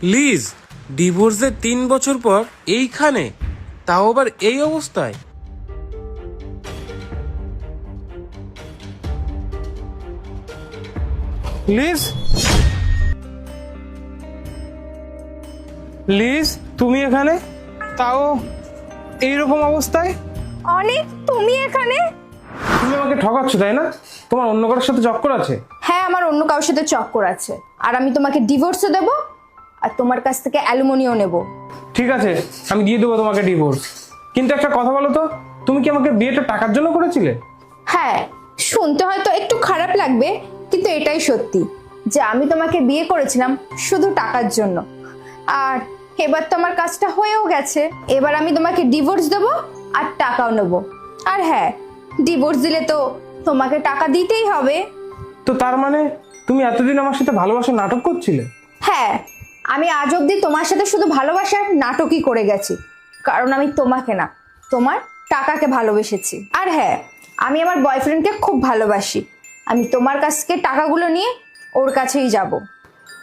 Lease ডিভোর্সের 3 বছর পর এইখানে, তাও আবার এই অবস্থায়। লিজ, লিজ তুমি এখানে, তাও এইরকম অবস্থায়? অনেক, তুমি এখানে? তুমি আমাকে ঠকাচ্ছ তাই না? তোমার অন্য কারোর সাথে চক্কর আছে? হ্যাঁ, আমার অন্য কারোর সাথে চক্কর আছে, আর আমি তোমাকে ডিভোর্সও দেব আর তোমার কাছ থেকে অ্যালুমিনিয়াম নেব। ঠিক আছে, আমি দিয়ে দেবো তোমাকে ডিভোর্স, কিন্তু একটা কথা বলো তো, তুমি কি আমাকে বিয়েটা টাকার জন্য করেছিলে? হ্যাঁ, শুনতে হয়তো একটু খারাপ লাগবে, কিন্তু এটাই সত্যি যে আমি তোমাকে বিয়ে করেছিলাম শুধু টাকার জন্য। আর এবার তো আমার কাজটা হয়েও গেছে, এবার আমি তোমাকে ডিভোর্স দেব আর টাকাও নেব। আর হ্যাঁ, ডিভোর্স দিলে তো তোমাকে টাকা দিতেই হবে। তো তার মানে তুমি এতদিন আমার সাথে ভালোবাসা নাটক করছিলে? হ্যাঁ, আমি আজ অব্দি তোমার সাথে শুধু ভালোবাসার নাটকই করে গেছি, কারণ আমি তোমাকে না, তোমার টাকাকে ভালোবেসেছি। আর হ্যাঁ, আমি আমার বয়ফ্রেন্ডকে খুব ভালোবাসি, আমি তোমার কাছ থেকে টাকাগুলো নিয়ে ওর কাছেই যাব।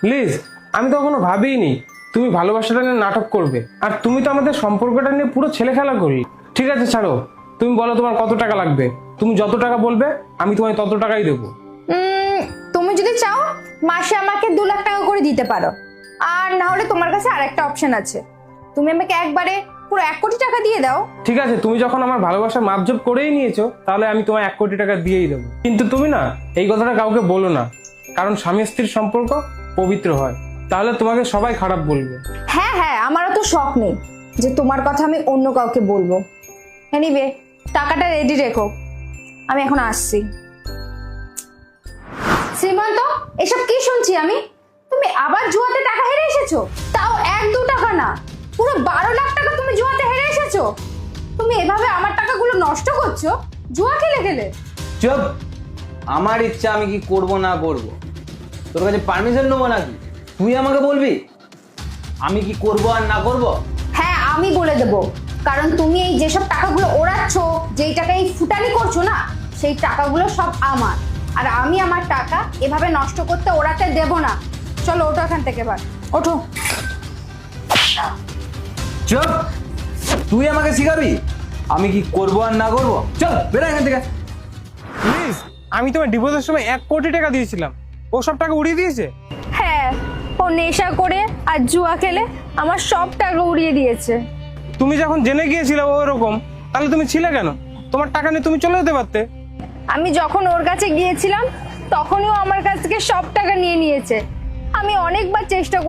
প্লিজ, আমি তো কখনো ভাবিনি তুমি ভালোবাসাটা নিয়ে নাটক করবে, আর তুমি তো আমাদের সম্পর্কটা নিয়ে পুরো ছেলে খেলা করলি। ঠিক আছে ছাড়ো, তুমি বলো তোমার কত টাকা লাগবে, তুমি যত টাকা বলবে আমি তোমায় তত টাকাই দেবো। তুমি যদি চাও মাসে আমাকে 2 লাখ টাকা করে দিতে পারো, আর না হলে তোমার কাছে আরেকটা অপশন আছে, তুমি আমাকে একবারে পুরো 1 কোটি টাকা দিয়ে দাও। ঠিক আছে, তুমি যখন আমার ভালোবাসার মাপজোপ করেই নিয়েছো, তাহলে আমি তোমায় 1 কোটি টাকা দিয়েই দেবো। কিন্তু তুমি না এই কথাটা কাউকে বলো না, কারণ স্বামী স্ত্রীর সম্পর্ক পবিত্র হয়, তাহলে তোমাকে সবাই খারাপ বলবে। হ্যাঁ হ্যাঁ, আমারও তো শখ নেই যে তোমার কথা আমি অন্য কাউকে বলবো। এনিওয়ে, টাকাটা রেডি রেখো, আমি এখন আসছি। শ্রীমন্ত, এসব কি শুনছি আমি? তুমি আবার জুয়াতে টাকা হেরে এসেছো, তাও 1-2 টাকা না, পুরো 12 লাখ টাকা তুমি জুয়াতে হেরে এসেছো। তুমি এভাবে আমার টাকাগুলো নষ্ট করছো জুয়া খেলে খেলে। চুপ, আমার ইচ্ছা আমি কি করব না করব, তোর কাছে পারমিশন নেবো নাকি? তুই আমাকে বলবি আমি কি করব আর না করব? হ্যাঁ, আমি বলে দেবো, কারণ তুমি এই যেসব টাকাগুলো ওড়াচ্ছো, যেই টাকা এই ফুটানি করছো না, সেই টাকাগুলো সব আমার, আর আমি আমার টাকা এভাবে নষ্ট করতে ওড়াতে দেব না। চলো ওঠো এখান থেকে, এবার ওঠো। চুপ, তুই আমাকে শিখাবি আমি কি করব আর না করব? চল বেরো এখান থেকে। প্লিজ, আমি তোমার ডিভোর্সের সময় 1 কোটি টাকা দিয়েছিলাম, ও সব টাকা উড়িয়ে দিয়েছে। হ্যাঁ, ও নেশা করে আর জুয়া খেলে আমার সব টাকা উড়িয়ে দিয়েছে। তুমি যখন জেনে গিয়েছিলে ও এরকম, তাহলে তুমি ছিলে কেন? তোমার টাকা নিয়ে তুমি চলে যেতে পারতে। আমি যখন ওর কাছে গিয়েছিলাম তখনই ও আমার কাছ থেকে সব টাকা নিয়ে নিয়েছে। আমি অনেকবার চেষ্টা